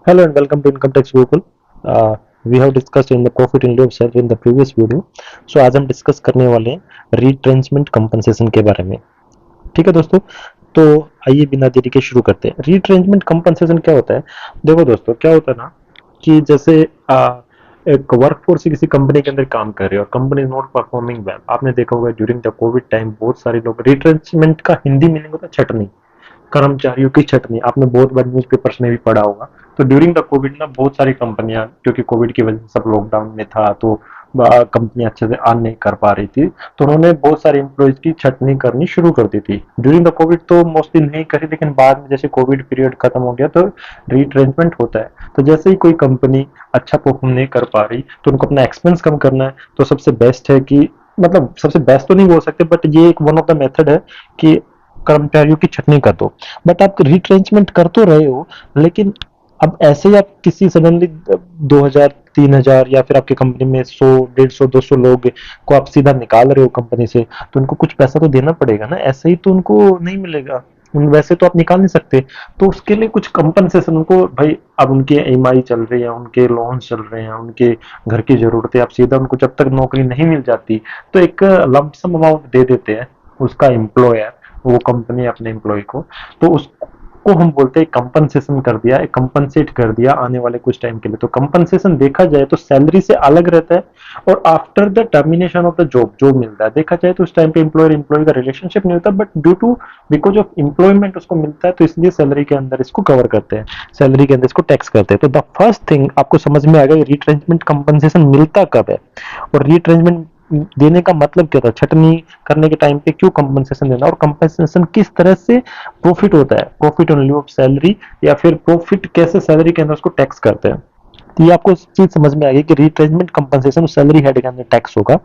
Hello and welcome to Income Tax Google. We have discussed in the profit in lieu of salary in the previous video. So आज हम discuss करने वाले हैं retrenchment compensation के बारे में। ठीक है दोस्तों, तो आइए बिना देरी के शुरू करते हैं। रिट्रेंचमेंट कंपनसेशन क्या होता है? देखो दोस्तों, क्या होता है ना कि जैसे एक वर्कफोर्स किसी कंपनी के अंदर काम कर रही है और कंपनी नॉट परफॉर्मिंग वेल। आपने देखा होगा ड्यूरिंग द कोविड टाइम बहुत सारे लोग, रिट्रेंचमेंट का हिंदी मीनिंग होता है छटनी, कर्मचारियों की छटनी। आपने बहुत बार न्यूज़पेपर्स में भी पढ़ा होगा। तो ड्यूरिंग द कोविड ना बहुत सारी कंपनियां, क्योंकि कोविड की वजह से सब लॉकडाउन में था, तो कंपनी अच्छे से अर्न नहीं कर पा रही थी, तो उन्होंने बहुत सारे एम्प्लॉयज की छटनी करनी शुरू कर दी थी। ड्यूरिंग द कोविड तो मोस्टली नहीं करी, लेकिन बाद में जैसे कोविड पीरियड खत्म हो गया तो रिट्रेंचमेंट होता है। तो जैसे ही कोई कंपनी अच्छा परफॉर्म नहीं कर पा रही तो उनको अपना एक्सपेंस कम करना है, तो सबसे बेस्ट है कि, मतलब सबसे बेस्ट तो नहीं बोल सकते, बट ये एक वन ऑफ द मेथड है कि कर्मचारियों की छटनी कर दो। बट आप रिट्रेंचमेंट कर तो रहे हो, लेकिन अब ऐसे ही आप किसी सडनली 2000 3000 या फिर आपकी कंपनी में 100 150 200 लोग को आप सीधा निकाल रहे हो कंपनी से, तो उनको कुछ पैसा तो देना पड़ेगा ना, ऐसे ही तो उनको नहीं मिलेगा। वैसे तो आप निकाल नहीं सकते। तो उसके लिए कुछ कंपनसेशन उनको, भाई अब उनके ईएमआई चल रही है, उनके लोन चल रहे हैं, उनके घर की जरूरतें, आप सीधा उनको जब तक नौकरी नहीं मिल जाती तो एक लंप सम अमाउंट दे देते हैं उसका एम्प्लॉयर, वो कंपनी अपने एम्प्लॉय को। तो उसको हम बोलते हैं कंपनसेशन कर दिया, एक कंपनसेट कर दिया आने वाले कुछ टाइम के लिए। तो कंपनसेशन देखा जाए तो सैलरी से अलग रहता है, और after the termination of the job जो मिलता है, देखा जाए तो उस टाइम पे एम्प्लॉयर एम्प्लॉय का रिलेशनशिप नहीं होता, but due to because of employment उसको मिलता है, तो इसलिए सैलरी के अंदर इसको कवर करते हैं, सैलरी के अंदर इसको टैक्स करते हैं। तो द फर्स्ट थिंग आपको समझ में आ गया रिट्रेंचमेंट कंपनसेशन मिलता कब है, और रिट्रेंचमेंट देने का मतलब क्या था, छटनी करने के टाइम पे क्यों कंपनसेशन देना, और कंपनसेशन किस तरह से प्रॉफिट होता है, profit on leave of salary, या फिर प्रॉफिट कैसे सैलरी के अंदर उसको टैक्स करते हैं। तो ये आपको चीज समझ में आ गई कि रिट्रेंचमेंट कंपनसेशन सैलरी हेड के अंदर टैक्स होगा।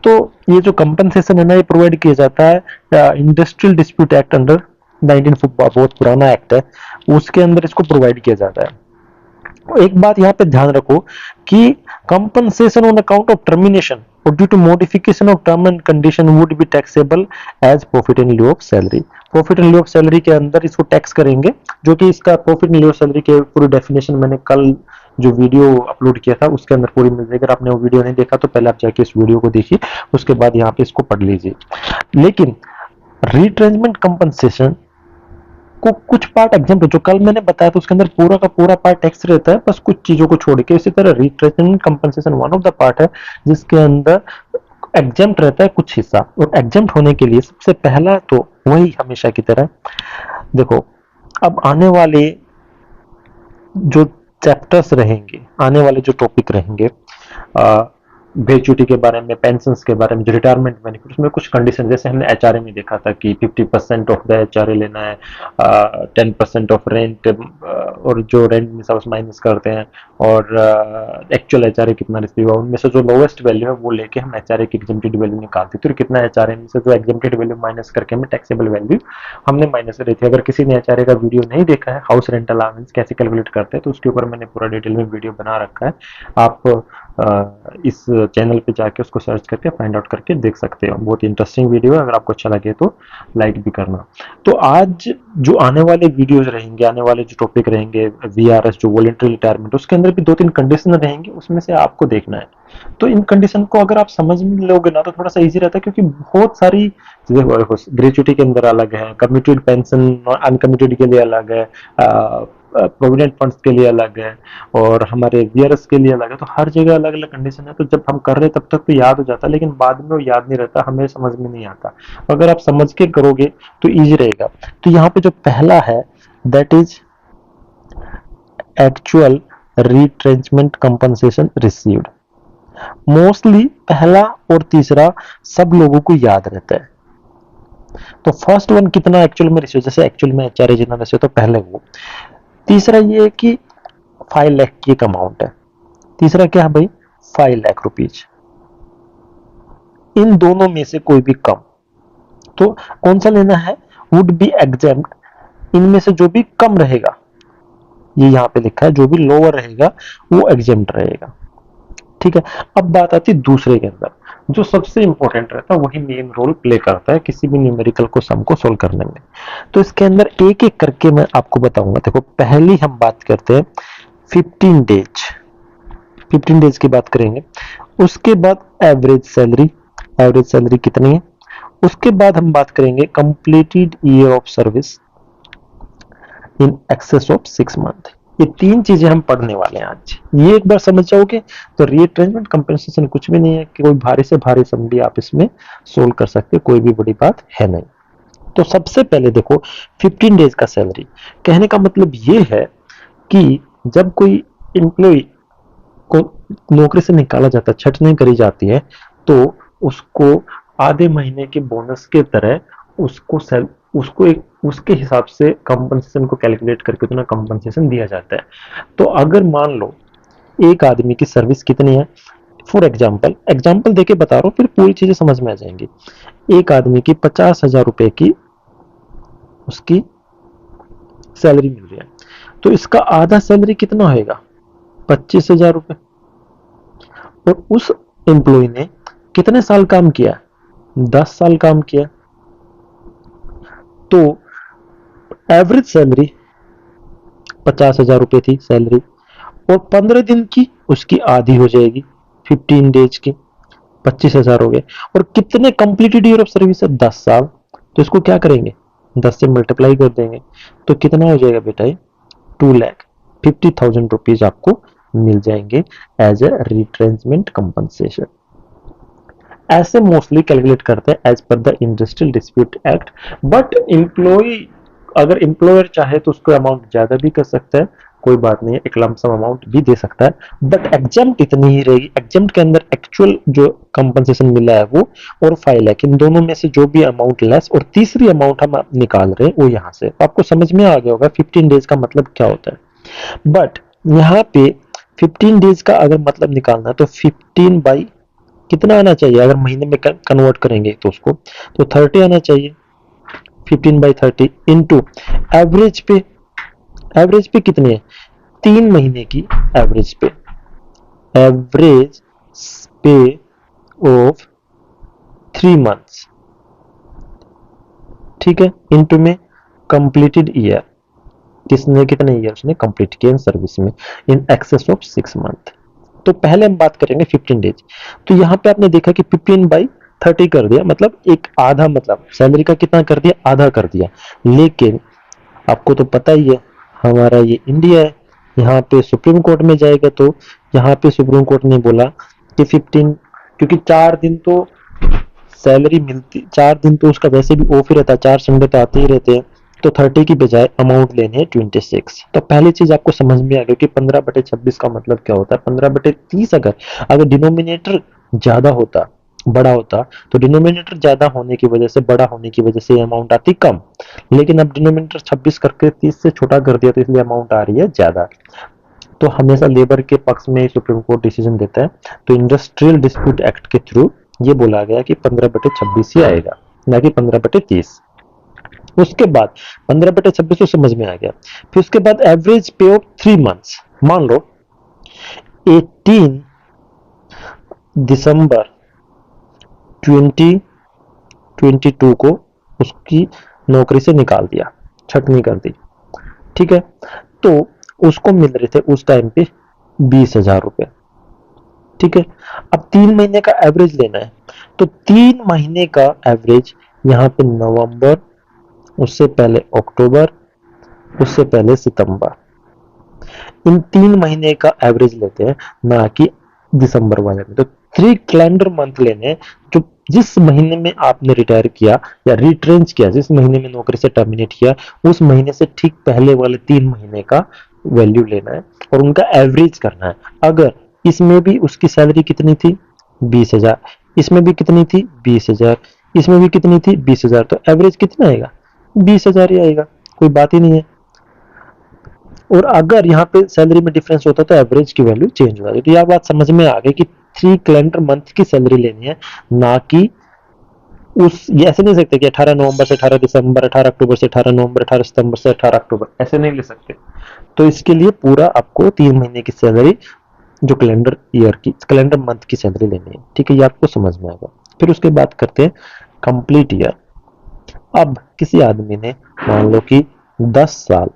तो ये जो कंपनसेशन है ना, ये प्रोवाइड किया जाता है इंडस्ट्रियल डिस्प्यूट एक्ट अंडर 19, बहुत पुराना एक्ट है, उसके अंदर इसको प्रोवाइड किया जाता है। एक बात यहाँ पे ध्यान रखो कि compensation on account of termination और due to modification of term and condition would be taxable as profit in lieu of salary. Profit in lieu of salary के अंदर इसको टैक्स करेंगे, जो कि इसका profit in lieu of salary के पूरी डेफिनेशन मैंने कल जो वीडियो अपलोड किया था उसके अंदर पूरी मिल जाएगी। अगर आपने वो वीडियो नहीं देखा तो पहले आप जाके इस वीडियो को देखिए, उसके बाद यहाँ पे इसको पढ़ लीजिए। लेकिन रिट्रेंचमेंट कंपनसेशन को कुछ पार्ट एग्जाम, जो कल मैंने बताया था उसके अंदर पूरा का पूरा पार्ट टैक्स रहता है, बस कुछ चीजों को छोड़ के। इसी तरह retrenchment compensation one of the part है जिसके अंदर एग्जाम्प्ट रहता है कुछ हिस्सा, और एग्जाम्प्ट होने के लिए सबसे पहला तो वही हमेशा की तरह देखो, अब आने वाले जो चैप्टर्स रहेंगे, आने वाले जो टॉपिक रहेंगे, ग्रेचुटी के बारे में, पेंशन के बारे में, जो रिटायरमेंट बेनिफिट, उसमें कुछ कंडीशन, जैसे हमने एचआरए में देखा था कि 50% ऑफ द एचआरए लेना है, 10% ऑफ रेंट, और जो रेंट में सब माइनस करते हैं, और एक्चुअल एचआरए कितना रिसीव हुआ, उनमें से जो लोवेस्ट वैल्यू है वो लेके हम एचआरए की एग्जेम्प्टेड वैल्यू निकालते थे, और कितना एचआरए में से जो एग्जेम्प्टेड वैल्यू माइनस करके हमें टैक्सेबल वैल्यू हमने माइनस करी थी। अगर किसी ने एचआरए का वीडियो नहीं देखा है, हाउस रेंट अलाउंस कैसे कैलकुलेट करते हैं, तो उसके ऊपर मैंने पूरा डिटेल में वीडियो बना रखा है। आप इस चैनल पे जाके उसको सर्च करके फाइंड आउट करके देख सकते हो। बहुत इंटरेस्टिंग वीडियो है, अगर आपको अच्छा लगे तो लाइक भी करना। तो आज जो आने वाले वीडियोज रहेंगे, आने वाले जो टॉपिक रहेंगे, वीआरएस जो वॉलंटरी रिटायरमेंट, उसके अंदर भी 2-3 कंडीशन रहेंगे, उसमें से आपको देखना है। तो इन कंडीशन को अगर आप समझ लोगे ना तो थोड़ा सा इजी रहता है, क्योंकि बहुत सारी देखो, ग्रेचुटी के अंदर अलग है, कम्यूटेड पेंशन अनकम्यूटेड के लिए अलग है, प्रोविडेंट फंड्स के लिए अलग है, और हमारे वीआरएस के लिए अलग है। तो हर जगह अलग अलग कंडीशन है। तो जब हम कर रहे हैं तब तक तो याद हो जाता है, लेकिन बाद में वो याद नहीं रहता, हमें समझ में नहीं आता। अगर आप समझ के करोगे तो इजी रहेगा। तो यहाँ पे जो पहला है that is actual retrenchment compensation received. Mostly पहला और तीसरा सब लोगों को याद रहता है। तो फर्स्ट वन कितना एक्चुअल में रिसीव, जैसे एक्चुअल में एचआरए जितना रिसीव, तो पहले वो। तीसरा ये है कि 5 लाख की एक अमाउंट है। तीसरा क्या है भाई, 5 लाख रुपीज। इन दोनों में से कोई भी कम, तो कौन सा लेना है, वुड बी एग्जेम्प्ट। इनमें से जो भी कम रहेगा, ये यहाँ पे लिखा है, जो भी लोअर रहेगा वो एग्जेम्प्ट रहेगा। ठीक है। अब बात आती है दूसरे के अंदर, जो सबसे इंपॉर्टेंट रहता है, वही मेन रोल प्ले करता है किसी भी न्यूमेरिकल को सम को सोल्व करने में। तो इसके अंदर एक एक करके मैं आपको बताऊंगा। देखो, पहली हम बात करते हैं 15 डेज की बात करेंगे। उसके बाद एवरेज सैलरी कितनी है। उसके बाद हम बात करेंगे completed year of service in excess of 6 month. ये तीन चीजें हम पढ़ने वाले हैं आज। ये एक बार समझ जाओगे तो रीट्रेंचमेंट कंपनसेशन कुछ भी नहीं है कि कोई भारी से भारी सम भी आप इसमें सोल्व कर सकते हो, कोई भी बड़ी बात है नहीं। तो सबसे पहले देखो 15 डेज का सैलरी। कहने का मतलब ये है कि जब कोई एम्प्लॉय को नौकरी से निकाला जाता है, छटनी करी जाती है, तो उसको आधे महीने के बोनस के तरह उसको एक उसके हिसाब से कंपनसेशन को कैलकुलेट करके उतना कंपनसेशन दिया जाता है। तो अगर मान लो एक आदमी की सर्विस कितनी है, फॉर एग्जाम्पल देके बता रहा हूँ, फिर पूरी चीजें समझ में आ जाएंगी। एक आदमी की 50,000 रुपए की उसकी सैलरी मिल रही है, तो इसका आधा सैलरी कितना होगा, 25,000 रुपए। और उस एम्प्लॉय ने कितने साल काम किया, 10 साल काम किया। तो एवरेज सैलरी 50,000 रुपए थी सैलरी, और 15 दिन की उसकी आधी हो जाएगी, 15 डेज की 25,000 हो गए। और कितने कंप्लीटेड ईयर ऑफ सर्विस है, 10 साल। तो इसको क्या करेंगे, 10 से मल्टीप्लाई कर देंगे, तो कितना हो जाएगा बेटा, 2,50,000 रुपीज आपको मिल जाएंगे एज ए रिट्रेंचमेंट कंपनसेशन। ऐसे मोस्टली कैलकुलेट करते हैं as per the industrial dispute act. But employ, अगर एम्प्लॉयर चाहे तो उसको अमाउंट ज्यादा भी कर सकता है, कोई बात नहीं है, एक लमसम अमाउंट भी दे सकता है। बट एग्जाम्प्ट इतनी ही रहेगी। एग्जाम्प्ट के अंदर एक्चुअल जो कंपनसेशन मिला है वो और 5 लाख, इन दोनों में से जो भी अमाउंट लेस और तीसरी अमाउंट हम निकाल रहे हैं वो यहाँ से। तो आपको समझ में आ गया होगा 15 डेज का मतलब क्या होता है। बट यहाँ पे 15 डेज का अगर मतलब निकालना है तो 15 बाई कितना आना चाहिए, अगर महीने में कन्वर्ट करेंगे तो उसको, तो 30 आना चाहिए। 15/30 इंटू एवरेज पे कितने है, 3 महीने की एवरेज पे ऑफ 3 मंथ्स, ठीक है, इंटू में कंप्लीटेड ईयर, किसने कितने ईयर उसने कंप्लीट किए इन सर्विस में, इन एक्सेस ऑफ 6 मंथ। तो पहले हम बात करेंगे 15 डेज। तो यहाँ पे आपने देखा कि 15/30 कर दिया, मतलब एक आधा, मतलब सैलरी का कितना कर दिया, आधा कर दिया। लेकिन आपको तो पता ही है हमारा ये इंडिया है, यहाँ पे सुप्रीम कोर्ट में जाएगा तो यहाँ पे सुप्रीम कोर्ट ने बोला कि 15, क्योंकि 4 दिन तो सैलरी मिलती, 4 दिन तो उसका वैसे भी ऑफ ही रहता है, 4 संडे तो आते ही रहते हैं। तो 30 की बजाय अमाउंट लेने हैं 26। तो पहली चीज आपको समझ में आ गई कि 15/26 का मतलब क्या होता है। 15/30 अगर डिनोमिनेटर ज्यादा होता, बड़ा होता, तो डिनोमिनेटर ज्यादा होने की वजह से, बड़ा होने की वजह से अमाउंट आती कम। लेकिन अब डिनोमिनेटर 26 करके 30 से छोटा कर दिया, तो इसलिए अमाउंट आ रही है ज्यादा। तो हमेशा लेबर के पक्ष में सुप्रीम कोर्ट डिसीजन देता है। तो इंडस्ट्रियल डिस्प्यूट एक्ट के थ्रू ये बोला गया कि 15/26 ही आएगा, ना कि 15/30। उसके बाद 15/26 तो समझ में आ गया। फिर उसके बाद एवरेज पे ऑफ 3 मंथ्स, मान लो 18 दिसंबर 2022 को उसकी नौकरी से निकाल दिया, छटनी कर दी, ठीक है। तो उसको मिल रहे थे उस टाइम पे 20,000 रुपए, ठीक है। अब 3 महीने का एवरेज लेना है, तो 3 महीने का एवरेज यहाँ पे नवंबर, उससे पहले अक्टूबर, उससे पहले सितंबर, इन 3 महीने का एवरेज लेते हैं, ना कि दिसंबर वाले में। तो 3 कैलेंडर मंथ लेने हैं, जो जिस महीने में आपने रिटायर किया या रिट्रेंच किया, जिस महीने में नौकरी से टर्मिनेट किया, उस महीने से ठीक पहले वाले 3 महीने का वैल्यू लेना है और उनका एवरेज करना है। अगर इसमें भी उसकी सैलरी कितनी थी, 20,000, इसमें भी कितनी थी, 20,000, इसमें भी कितनी थी, 20,000, तो एवरेज कितना आएगा, 20,000 ही आएगा, कोई बात ही नहीं है। और अगर यहाँ पे सैलरी में डिफरेंस होता तो एवरेज की वैल्यू चेंज हो जाती। तो यह बात समझ में आ गई कि 3 कैलेंडर मंथ की सैलरी लेनी है, ना कि ये ऐसे नहीं सकते कि 18 नवंबर से 18 दिसंबर, 18 अक्टूबर से 18 नवंबर, 18 सितंबर से 18 अक्टूबर, ऐसे नहीं ले सकते। तो इसके लिए पूरा आपको 3 महीने की सैलरी, जो कैलेंडर मंथ की सैलरी लेनी है, ठीक है, ये आपको समझ में आएगा। फिर उसके बाद करते हैं कंप्लीट ईयर। अब किसी आदमी ने मान लो कि 10 साल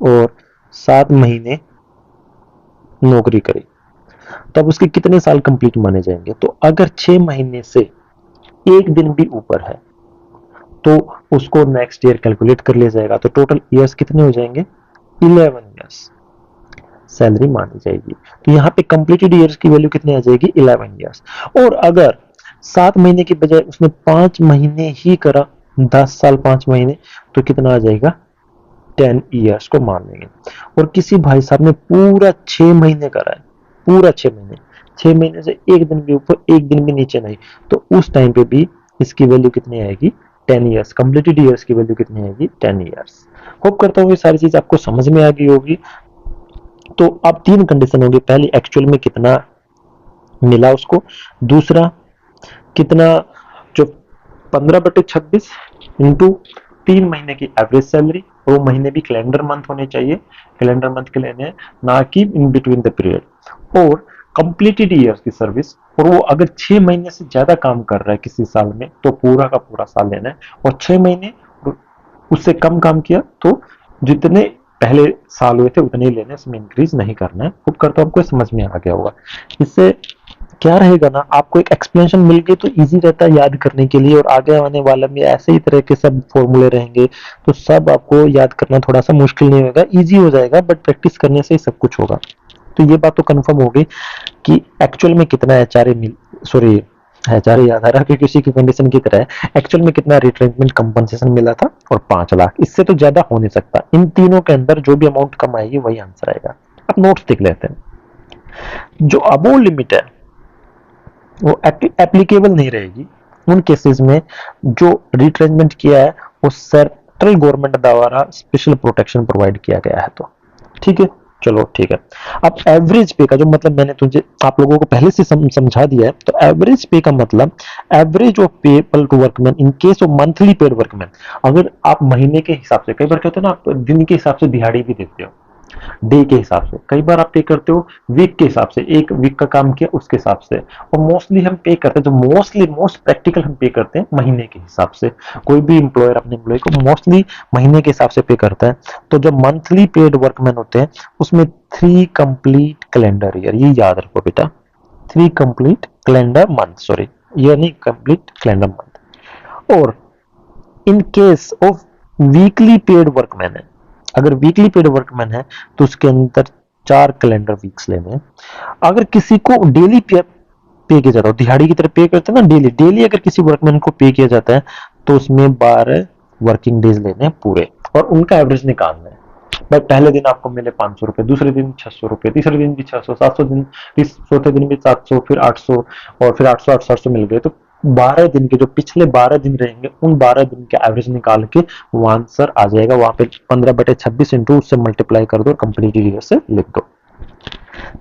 और 7 महीने नौकरी करी, तब उसके कितने साल कंप्लीट माने जाएंगे? तो अगर 6 महीने से एक दिन भी ऊपर है तो उसको नेक्स्ट ईयर कैलकुलेट कर लिया जाएगा, तो टोटल ईयर्स कितने हो जाएंगे? 11 ईयर्स सैलरी मानी जाएगी। तो यहाँ पे कंप्लीटेड ईयर्स की वैल्यू कितनी आ जाएगी? 11 ईयर्स। और अगर 7 महीने की बजाय उसने 5 महीने ही करा, 10 साल 5 महीने, तो कितना आ जाएगा? 10 ईयर्स को मान लेंगे। और किसी भाई साहब ने पूरा 6 महीने करा है, पूरा 6 महीने, 6 महीने से एक दिन भी ऊपर एक दिन भी नीचे नहीं, तो उस टाइम पे भी इसकी वैल्यू कितनी आएगी? 10 ईयर्स। कंप्लीटेड ईयर्स की वैल्यू कितनी आएगी? 10 ईयर्स। होप करता हूँ ये सारी चीज आपको समझ में आ गई होगी। तो अब 3 कंडीशन होगी, पहली एक्चुअल में कितना मिला उसको, दूसरा कितना जो 15/26 इंटू 3 महीने की एवरेज सैलरी, वो महीने भी कैलेंडर मंथ होने चाहिए, कैलेंडर मंथ के लेने, ना कि इन बिटवीन द पीरियड। और कंप्लीटेड ईयर्स की सर्विस, और वो अगर 6 महीने से ज्यादा काम कर रहा है किसी साल में तो पूरा का पूरा साल लेना है, और 6 महीने उससे कम काम किया तो जितने पहले साल हुए थे उतने ही लेने, इसमें इंक्रीज नहीं करना है। होप करता हूँ आपको समझ में आ गया होगा। इससे क्या रहेगा ना, आपको एक एक्सप्लेनेशन मिल गई तो इजी रहता है याद करने के लिए, और आगे आने वाले में ऐसे ही तरह के सब फॉर्मूले रहेंगे तो सब आपको याद करना थोड़ा सा मुश्किल नहीं होगा, इजी हो जाएगा, बट प्रैक्टिस करने से ही सब कुछ होगा। तो ये बात तो कंफर्म हो गई कि एक्चुअल में कितना एचआरए मिल, सॉरी एचआरए याद आ रहा कि किसी की कंडीशन की तरह है, एक्चुअल में कितना रिट्रेंचमेंट कंपनसेशन मिला था, और 5 लाख, इससे तो ज्यादा हो नहीं सकता। इन तीनों के अंदर जो भी अमाउंट कम आएगी वही आंसर आएगा। अब नोट्स देख लेते हैं। जो अबोव लिमिट है वो एप्लीकेबल नहीं रहेगी उन केसेस में जो रिट्रेंचमेंट किया है वो सेंट्रल गवर्नमेंट द्वारा स्पेशल प्रोटेक्शन प्रोवाइड किया गया है। तो ठीक है, चलो ठीक है। अब एवरेज पे का जो मतलब मैंने तुझे आप लोगों को पहले से समझा दिया है, तो एवरेज पे का मतलब average of payable to workman in case of monthly paid workman. अगर आप महीने के हिसाब से, कई बार कहते हो ना आप दिन के हिसाब से दिहाड़ी भी देते हो, डे के हिसाब से, कई बार आप पे करते हो वीक के हिसाब से, एक वीक का काम किया उसके हिसाब से, और मोस्टली हम पे करते हैं, जो मोस्टली मोस्ट प्रैक्टिकल हम पे करते हैं महीने के हिसाब से। कोई भी एम्प्लॉयर अपने एम्प्लॉय को मोस्टली महीने के हिसाब से पे करता है। तो जो मंथली पेड वर्कमैन होते हैं उसमें 3 कंप्लीट कैलेंडर ईयर, ये याद रखो बेटा, 3 complete calendar month, sorry year नहीं, कंप्लीट कैलेंडर मंथ। और इन case of weekly paid workman है, अगर वीकली पेड वर्कमैन है तो उसके अंदर 4 कैलेंडर वीक्स लेने हैं। अगर किसी को डेली पे किया जाता है, दिहाड़ी की तरह पे करते हैं ना, डेली डेली अगर किसी वर्कमैन को पे किया जाता है तो उसमें 12 वर्किंग डेज लेने हैं पूरे, और उनका एवरेज निकालना है। भाई पहले दिन आपको मिले 500 रुपए, दूसरे दिन 600 रुपए, तीसरे दिन भी 600, 700 दिन, चौथे दिन भी 700, फिर 800, और फिर 800 800 मिल गए। तो 12 दिन के जो पिछले 12 दिन रहेंगे उन 12 दिन के एवरेज निकाल के वो आंसर आ जाएगा वहां पे, 15/26 इंटू उससे मल्टीप्लाई कर दो और कंप्लीट ईयर से लिख दो।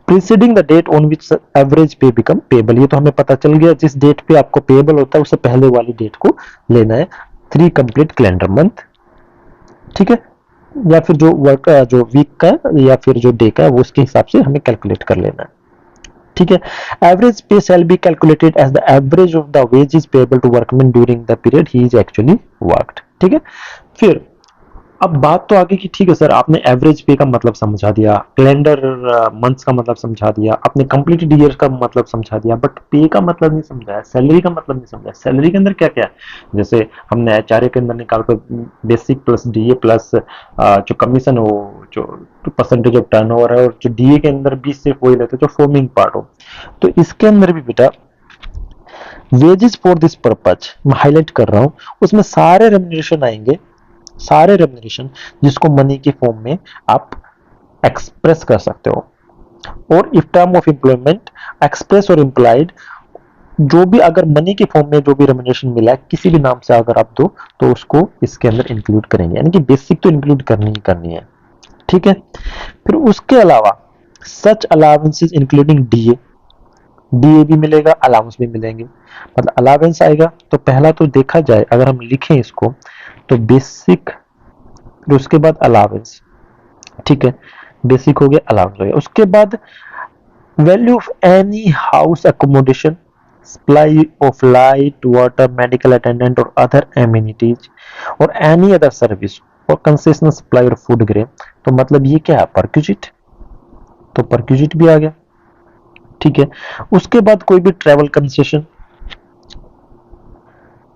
Preceding the date on which average pay become payable, ये तो हमें पता चल गया, जिस डेट पे आपको पेबल होता है उससे पहले वाली डेट को लेना है, 3 कंप्लीट कैलेंडर मंथ, ठीक है, या फिर जो वर्क जो वीक का या फिर जो डे का है वो उसके हिसाब से हमें कैलकुलेट कर लेना है, ठीक है। Average pay shall be calculated as the average of the wages payable to workman during the period he is actually worked, ठीक है। फिर अब बात तो आगे की, ठीक है सर आपने एवरेज पे का मतलब समझा दिया, कैलेंडर मंथ्स का मतलब समझा दिया, आपने कंप्लीटेड ईयर का मतलब समझा दिया, बट पे का मतलब नहीं समझाया, सैलरी का मतलब नहीं समझाया। सैलरी के अंदर क्या क्या है, जैसे हमने एचआरए के अंदर निकाल कर बेसिक प्लस डीए प्लस जो कमीशन हो, जो परसेंटेज ऑफ टर्नओवर है, और जो डीए के अंदर भी सिर्फ वही लेते जो फॉर्मिंग पार्ट हो। तो इसके अंदर भी बेटा वेजेस फॉर दिस पर्पज मैं हाईलाइट कर रहा हूं, उसमें सारे रेम्युनरेशन आएंगे, सारे रेम्युनरेशन जिसको मनी के फॉर्म में आप एक्सप्रेस कर सकते हो। और if term of employment express और इम्प्लाइड, जो भी अगर मनी के फॉर्म में जो भी रेम्युनरेशन मिला है किसी भी नाम से अगर आप दो तो उसको इसके अंदर इंक्लूड करेंगे, यानी कि बेसिक तो इंक्लूड करनी ही करनी है, ठीक है। फिर उसके अलावा सच अलाउंसेस इंक्लूडिंग डीए, डीए भी मिलेगा, अलाउंस भी मिलेंगे। मतलब अलाउंस आएगा तो पहला तो देखा जाए अगर हम लिखें इसको तो बेसिक, फिर उसके बाद अलाउंस, ठीक है, बेसिक हो गया, अलाउंस हो गया। उसके बाद value of any house accommodation, supply of light water medical attendant और अदर एमिनिटीज और any other service for concessional supply of food grain, तो मतलब ये क्या है, परक्यूजिट, तो परक्यूजिट भी आ गया। ठीक है, उसके बाद कोई भी ट्रेवल कंसेशन,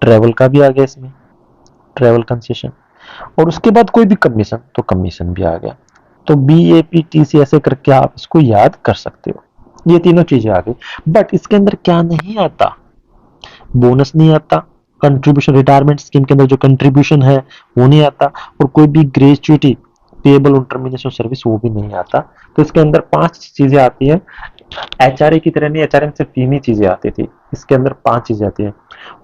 ट्रेवल का भी आ गया इसमें, ट्रेवल कंसेशन। और उसके बाद कोई भी कमीशन, तो कमीशन भी आ गया। तो BAPTC ऐसे करके आप इसको याद कर सकते हो। ये तीनों चीजें आ गई। बट इसके अंदर क्या नहीं आता, बोनस नहीं आता, कंट्रीब्यूशन रिटायरमेंट स्कीम के अंदर जो कंट्रीब्यूशन है वो नहीं आता, और कोई भी gratuity payable on termination service वो भी नहीं आता। तो इसके अंदर 5 चीजें आती हैं। HRA की तरह नहीं, HRA में सिर्फ 3 ही चीजें आती थी, इसके अंदर 5 चीजें आती हैं।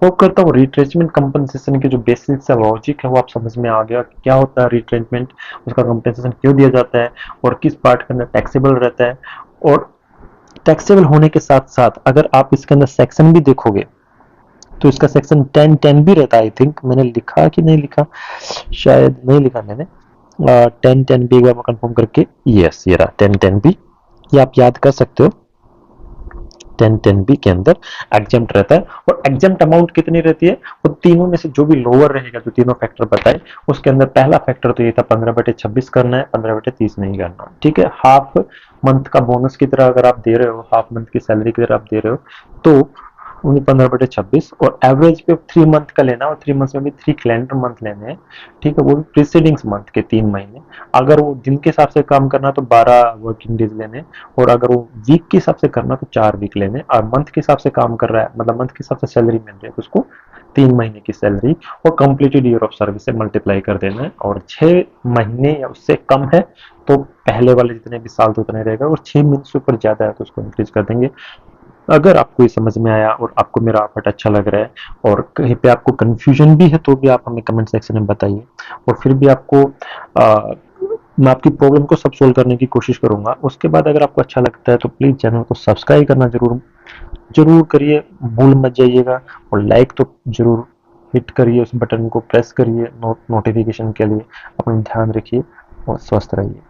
होप करता हूँ रिट्रेंचमेंट कंपनसेशन के जो बेसिक सा लॉजिक है वो आप समझ में आ गया, क्या होता है रिट्रेंचमेंट, उसका कंपनसेशन क्यों दिया जाता है, और किस पार्ट के अंदर टैक्सेबल रहता है। और टैक्सेबल होने के साथ साथ अगर आप इसके अंदर सेक्शन भी देखोगे तो इसका सेक्शन 10 भी रहता है। आई थिंक मैंने लिखा कि नहीं लिखा, शायद नहीं लिखा मैंने। 10 भी एक बार मैं कंफर्म करके, यस ये रहा 10 भी, ये आप याद कर सकते हो। 10 बी के अंदर एग्जेम्प्ट रहता है, और एग्जेम्प्ट अमाउंट कितनी रहती है, वो तीनों में से जो भी लोअर रहेगा, जो तीनों फैक्टर बताए उसके अंदर पहला फैक्टर तो ये था 15/26 करना है, 15/30 नहीं करना। ठीक है, हाफ मंथ का बोनस की तरह अगर आप दे रहे हो, हाफ मंथ की सैलरी की तरह आप दे रहे हो, तो 15/26, और एवरेज पे 3 मंथ का लेना, और 3 मंथ में भी 3 कैलेंडर मंथ लेने हैं। ठीक है, वो भी प्रीसीडिंग्स मंथ के 3 महीने। अगर वो दिन के हिसाब से काम करना तो 12 वर्किंग डेज लेने, और अगर वो वीक के हिसाब से करना तो 4 वीक लेने, और मंथ के हिसाब से काम कर रहा है, मतलब मंथ के हिसाब से सैलरी मिल रही है तो उसको 3 महीने की सैलरी और कंप्लीटेड ईयर ऑफ सर्विस से मल्टीप्लाई कर देना है। और 6 महीने या उससे कम है तो पहले वाले जितने भी साल तो उतने रहेगा, और 6 महीने से ऊपर ज्यादा है तो उसको इंक्रीज कर देंगे। अगर आपको ये समझ में आया और आपको मेरा एफर्ट अच्छा लग रहा है और कहीं पे आपको कंफ्यूजन भी है तो भी आप हमें कमेंट सेक्शन में बताइए, और फिर भी आपको मैं आपकी प्रॉब्लम को सब सोल्व करने की कोशिश करूंगा। उसके बाद अगर आपको अच्छा लगता है तो प्लीज चैनल को सब्सक्राइब करना जरूर जरूर करिए, भूल मत जाइएगा, और लाइक तो जरूर हिट करिए, उस बटन को प्रेस करिए नोटिफिकेशन के लिए। अपना ध्यान रखिए और स्वस्थ रहिए।